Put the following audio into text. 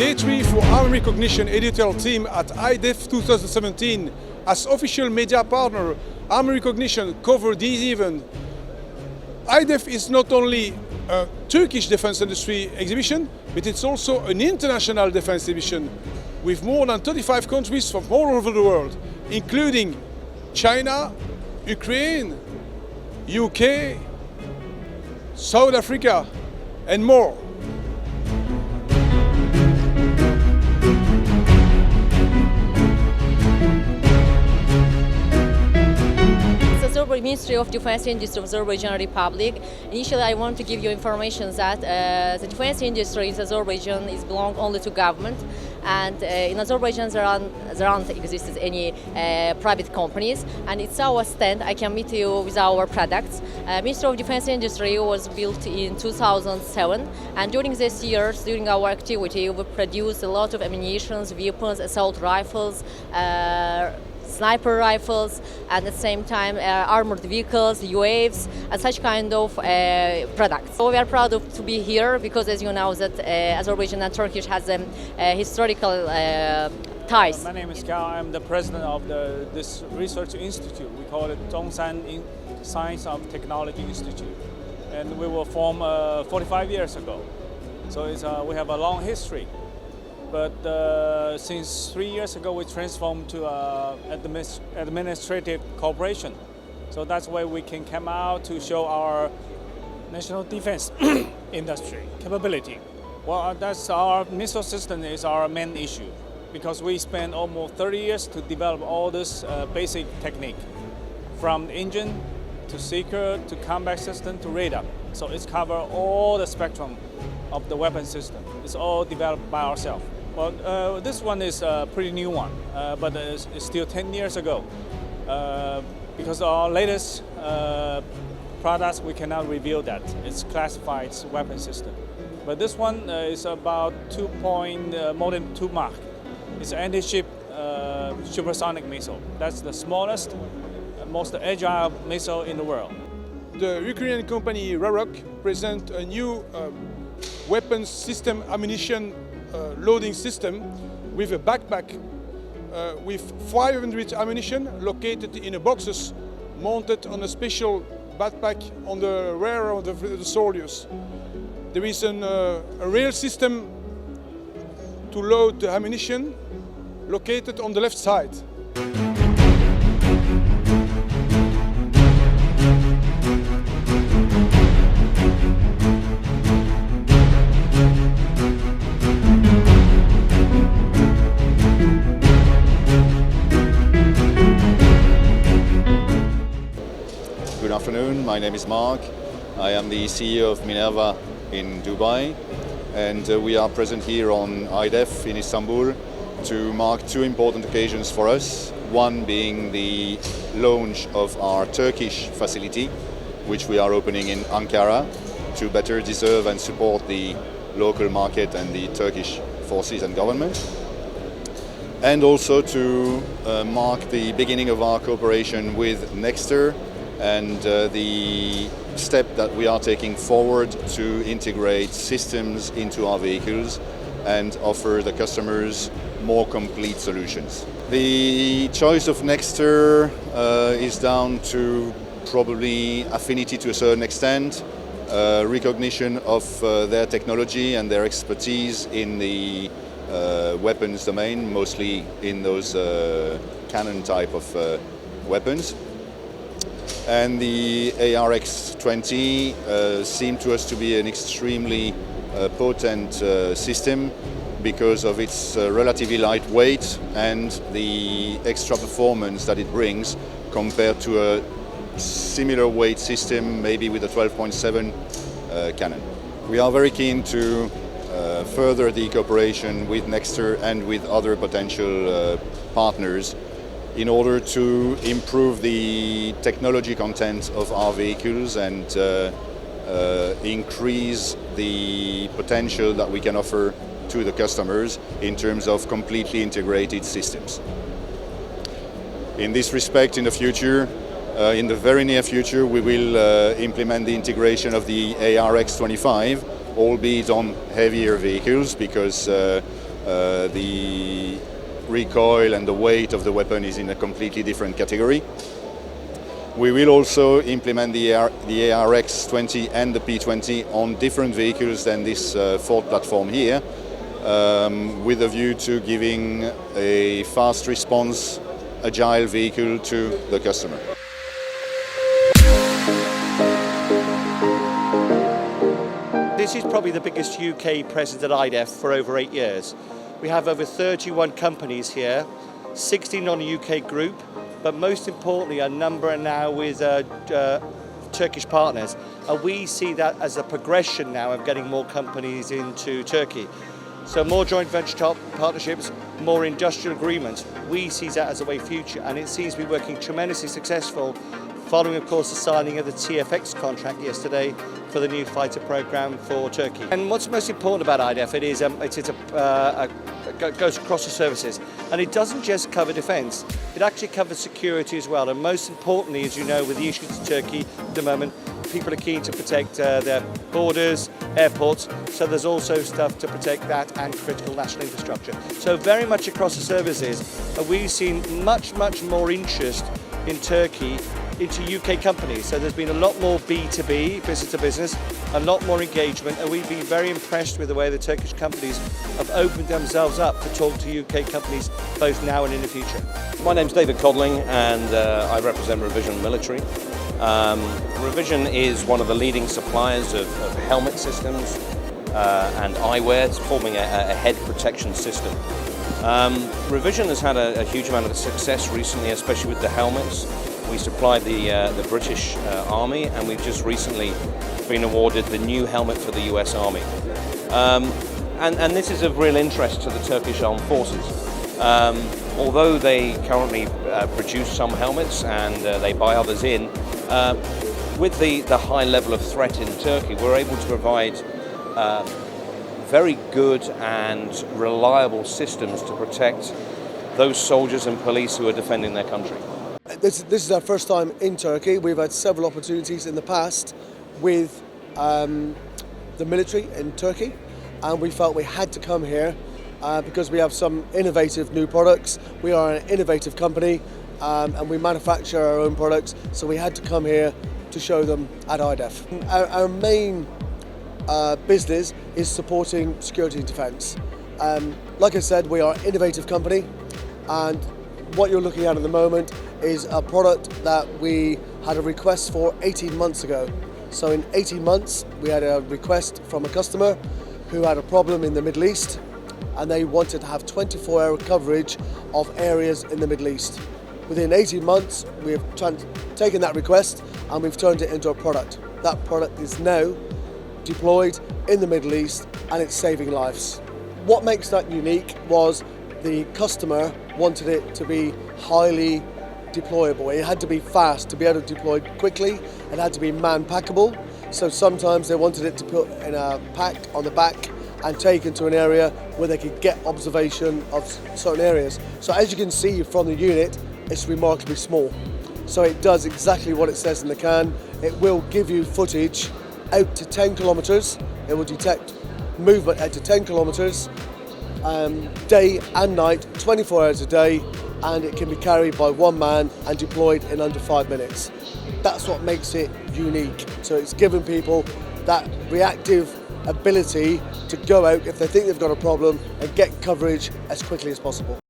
Day 3 for Arm Recognition editorial team at IDEF 2017. As official media partner, Arm Recognition covered this event. IDEF is not only a Turkish defense industry exhibition, but it's also an international defense exhibition with more than 35 countries from all over the world, including China, Ukraine, UK, South Africa, and more. Ministry of Defense Industry of Azerbaijan Republic. Initially, I want to give you information that the defense industry in Azerbaijan is belong only to government, and in Azerbaijan there aren't existed any private companies. And it's our stand. I can meet you with our products. Ministry of Defense Industry was built in 2007, and during these years, during our activity, we produced a lot of ammunition, weapons, assault rifles, sniper rifles, and at the same time armored vehicles, UAVs, and such kind of products. So we are proud to be here because, as you know, that Azerbaijan and Turkish has historical ties. My name is Gao. I'm the president of this research institute. We call it Chung-Hsing Science of Technology Institute, and we were formed 45 years ago. So we have a long history. But since 3 years ago, we transformed to administrative cooperation. So that's why we can come out to show our national defense industry capability. Well, that's our missile system is our main issue because we spent almost 30 years to develop all this basic technique, from the engine to seeker to combat system to radar. So it's cover all the spectrum of the weapon system. It's all developed by ourselves. Well, this one is a pretty new one, but it's still 10 years ago. Because our latest products, we cannot reveal that. It's classified weapon system. But this one is about more than 2 Marc. It's an anti-ship supersonic missile. That's the smallest, most agile missile in the world. The Ukrainian company Rouelle presents a new weapons system ammunition loading system with a backpack with 500 ammunition located in a boxes mounted on a special backpack on the rear of the soldiers. There is a rail system to load the ammunition located on the left side. Good afternoon, my name is Marc. I am the CEO of Minerva in Dubai, and we are present here on IDEF in Istanbul to mark 2 important occasions for us. One being the launch of our Turkish facility, which we are opening in Ankara to better deserve and support the local market and the Turkish forces and government. And also to mark the beginning of our cooperation with Nexter and the step that we are taking forward to integrate systems into our vehicles and offer the customers more complete solutions. The choice of Nexter is down to probably affinity to a certain extent, recognition of their technology and their expertise in the weapons domain, mostly in those cannon type of weapons. And the ARX20 seemed to us to be an extremely potent system because of its relatively light weight and the extra performance that it brings compared to a similar weight system, maybe with a 12.7 cannon. We are very keen to further the cooperation with Nexter and with other potential partners in order to improve the technology content of our vehicles and increase the potential that we can offer to the customers in terms of completely integrated systems. In this respect, in the future, in the very near future, we will implement the integration of the ARX25, albeit on heavier vehicles, because The recoil and the weight of the weapon is in a completely different category. We will also implement the ARX-20 and the P-20 on different vehicles than this Ford platform here, with a view to giving a fast response, agile vehicle to the customer. This is probably the biggest UK presence at IDEF for over 8 years. We have over 31 companies here, 16 on a UK group, but most importantly a number now with Turkish partners. And we see that as a progression now of getting more companies into Turkey. So more joint venture partnerships, more industrial agreements. We see that as a way future, and it seems to be working tremendously successful following, of course, the signing of the TFX contract yesterday for the new fighter program for Turkey. And what's most important about IDEF, it goes across the services, and it doesn't just cover defence, it actually covers security as well. And most importantly, as you know, with the issues in Turkey at the moment, people are keen to protect their borders, airports, so there's also stuff to protect that and critical national infrastructure. So very much across the services, we've seen much more interest in Turkey into UK companies. So there's been a lot more B2B, business to business, a lot more engagement, and we've been very impressed with the way the Turkish companies have opened themselves up to talk to UK companies both now and in the future. My name's David Codling, and I represent Revision Military. Revision is one of the leading suppliers of helmet systems and eyewear. It's forming a head protection system. Revision has had a huge amount of success recently, especially with the helmets. We supplied the British Army, and we've just recently been awarded the new helmet for the US Army. And this is of real interest to the Turkish Armed Forces. Although they currently produce some helmets and they buy others in, with the high level of threat in Turkey, we're able to provide very good and reliable systems to protect those soldiers and police who are defending their country. This is our first time in Turkey. We've had several opportunities in the past with the military in Turkey, and we felt we had to come here because we have some innovative new products. We are an innovative company, and we manufacture our own products, so we had to come here to show them at IDEF. Our main business is supporting security and defence. Like I said, we are an innovative company, and what you're looking at the moment is a product that we had a request for 18 months ago. So in 18 months, we had a request from a customer who had a problem in the Middle East, and they wanted to have 24-hour coverage of areas in the Middle East. Within 18 months, we have taken that request and we've turned it into a product. That product is now deployed in the Middle East, and it's saving lives. What makes that unique was the customer wanted it to be highly deployable. It had to be fast to be able to deploy quickly. It had to be man-packable. So sometimes they wanted it to put in a pack on the back and take into an area where they could get observation of certain areas. So as you can see from the unit, it's remarkably small. So it does exactly what it says in the can. It will give you footage out to 10 kilometres. It will detect movement out to 10 kilometres, day and night, 24 hours a day, and it can be carried by one man and deployed in under 5 minutes. That's what makes it unique. So it's giving people that reactive ability to go out if they think they've got a problem and get coverage as quickly as possible.